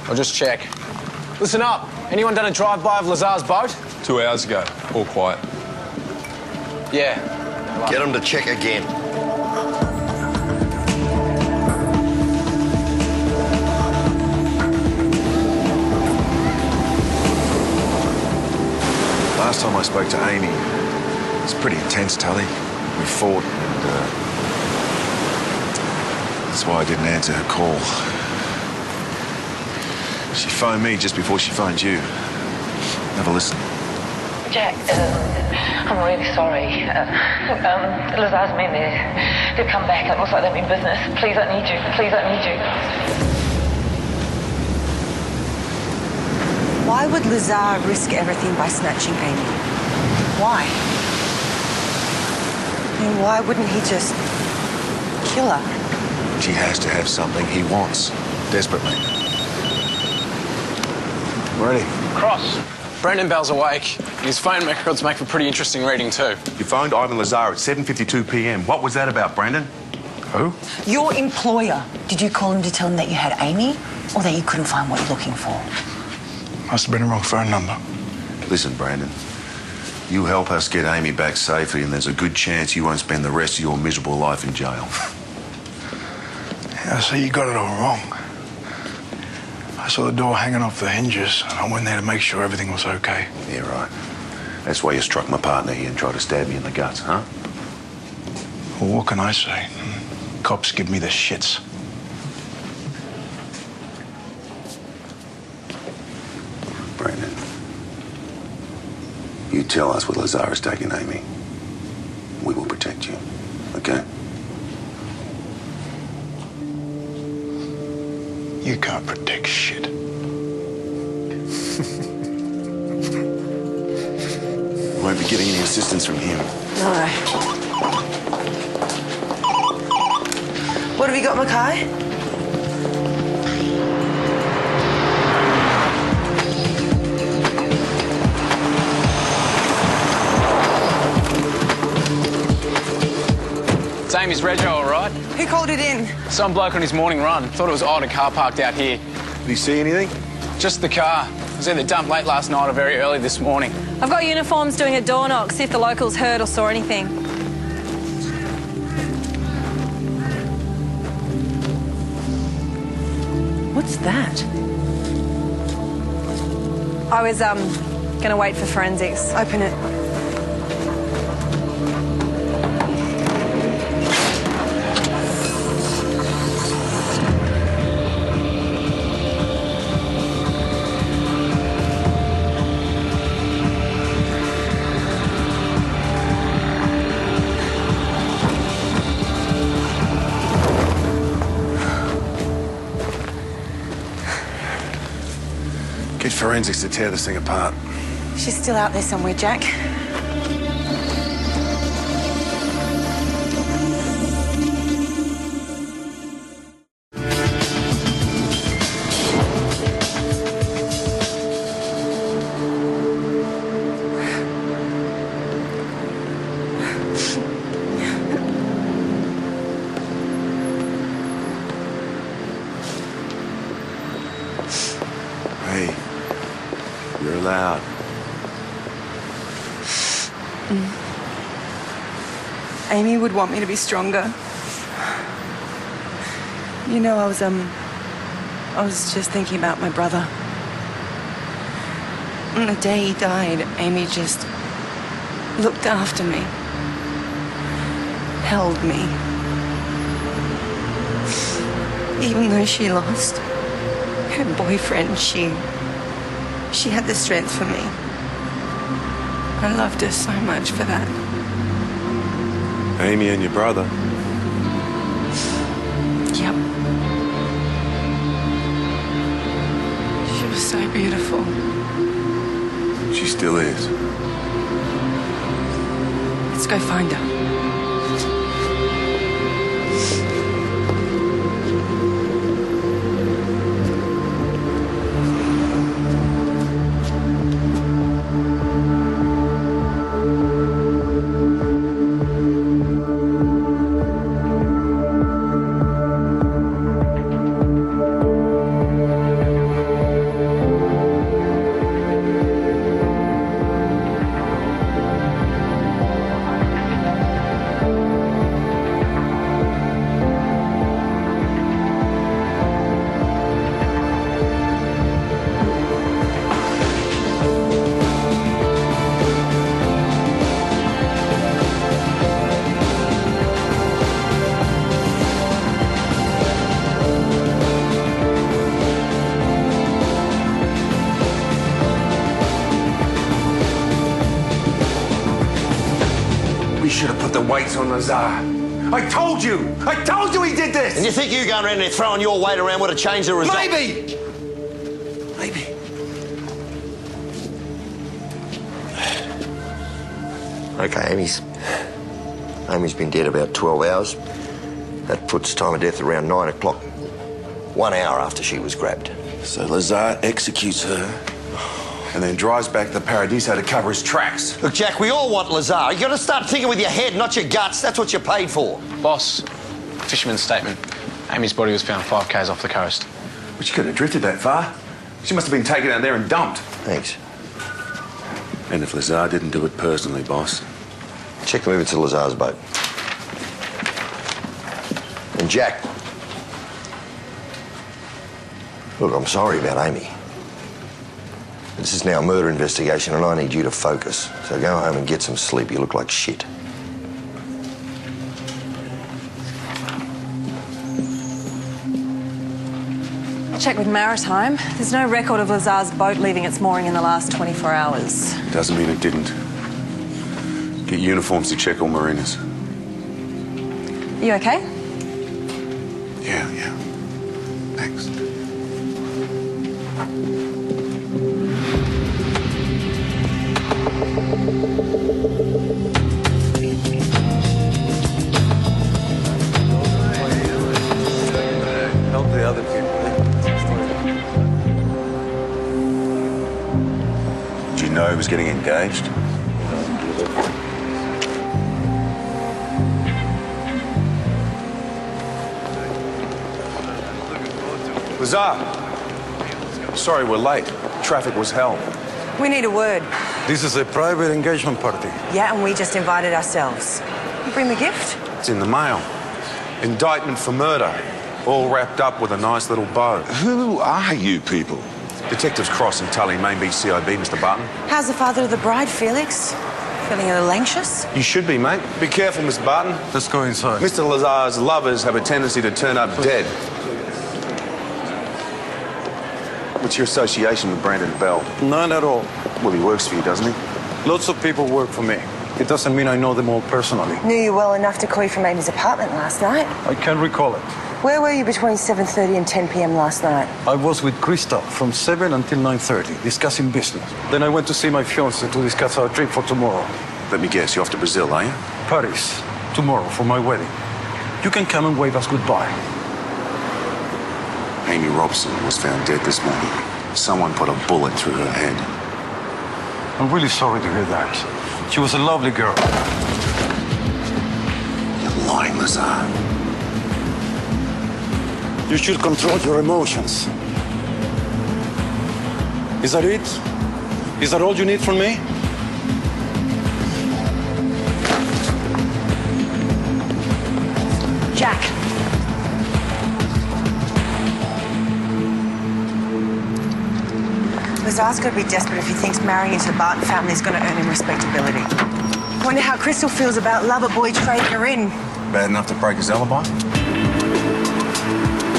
I'll just check. Listen up. Anyone done a drive-by of Lazar's boat? 2 hours ago. All quiet. Yeah. Get him to check again. Last time I spoke to Amy, it was pretty intense, Tully. We fought, and that's why I didn't answer her call. She phoned me just before she phoned you. Have a listen. Jack, I'm really sorry. Lazar's men, they've come back. It looks like they mean business. Please, I need you. Please, I need you. Why would Lazar risk everything by snatching Amy? Why? And why wouldn't he just kill her? She has to have something he wants, desperately. Ready? Cross. Brendan Bell's awake. His phone records make for pretty interesting reading too. You phoned Ivan Lazar at 7:52 p.m. What was that about, Brandon? Who? Your employer. Did you call him to tell him that you had Amy, or that you couldn't find what you're looking for? Must have been a wrong phone number. Listen, Brandon, you help us get Amy back safely and there's a good chance you won't spend the rest of your miserable life in jail. Yeah, so you got it all wrong. I saw the door hanging off the hinges, and I went there to make sure everything was okay. Yeah, right. That's why you struck my partner here and tried to stab me in the guts, huh? Well, what can I say? Cops give me the shits. Brandon, you tell us where Lazar is taking Amy. We will protect you, okay? You can't protect shit. Won't be getting any assistance from him. No. What have you got, Mackay? It's Amy's rego, all right? Who called it in? Some bloke on his morning run. Thought it was odd, a car parked out here. Did he see anything? Just the car. It was either dumped late last night or very early this morning. I've got uniforms doing a door knock, see if the locals heard or saw anything. What's that? I was, gonna wait for forensics. Open it. Get forensics to tear this thing apart. She's still out there somewhere, Jack. Hey, you're allowed. Amy would want me to be stronger. You know, I was just thinking about my brother. On the day he died, Amy just looked after me, held me. Even though she lost her boyfriend, she had the strength for me. I loved her so much for that. Amy and your brother. Yep. She was so beautiful. She still is. Let's go find her. the weights on Lazar. I told you! I told you he did this! And you think you going around there throwing your weight around would have changed the result? Maybe! Maybe. Okay, Amy's been dead about 12 hours. That puts time of death around 9 o'clock. 1 hour after she was grabbed. So Lazar executes her and then drives back to Paradiso to cover his tracks. Look, Jack, we all want Lazar. You got to start thinking with your head, not your guts. That's what you're paid for. Boss, fisherman's statement. Amy's body was found 5 k's off the coast. But she couldn't have drifted that far. She must have been taken out there and dumped. Thanks. And if Lazar didn't do it personally, boss? Check them over to Lazar's boat. And Jack, look, I'm sorry about Amy. This is now a murder investigation and I need you to focus. So go home and get some sleep. You look like shit. Check with Maritime. There's no record of Lazar's boat leaving its mooring in the last 24 hours. Doesn't mean it didn't. Get uniforms to check all marinas. You okay? Yeah. Thanks. Help the other people. Did you know he was getting engaged? Lazar, sorry we're late. Traffic was hell. We need a word. This is a private engagement party. Yeah, and we just invited ourselves. You bring the gift? It's in the mail. Indictment for murder. All wrapped up with a nice little bow. Who are you people? Detectives Cross and Tully, main beat CIB, Mr. Barton. How's the father of the bride, Felix? Feeling a little anxious? You should be, mate. Be careful, Mr. Barton. Let's go inside. Mr. Lazar's lovers have a tendency to turn up dead. What's your association with Brandon Bell? None at all. Well, he works for you, doesn't he? Lots of people work for me. It doesn't mean I know them all personally. Knew you well enough to call you from Amy's apartment last night. I can't recall it. Where were you between 7:30 and 10 p.m. last night? I was with Krista from 7 until 9:30, discussing business. Then I went to see my fiancée to discuss our trip for tomorrow. Let me guess, you're off to Brazil, are you? Paris, tomorrow for my wedding. You can come and wave us goodbye. Amy Robson was found dead this morning. Someone put a bullet through her head. I'm really sorry to hear that. She was a lovely girl. You're lying, Lazar. You should control your emotions. Is that it? Is that all you need from me? Jack. Lazar's got to be desperate if he thinks marrying into the Barton family is going to earn him respectability. Wonder how Crystal feels about lover boy trading her in. Bad enough to break his alibi?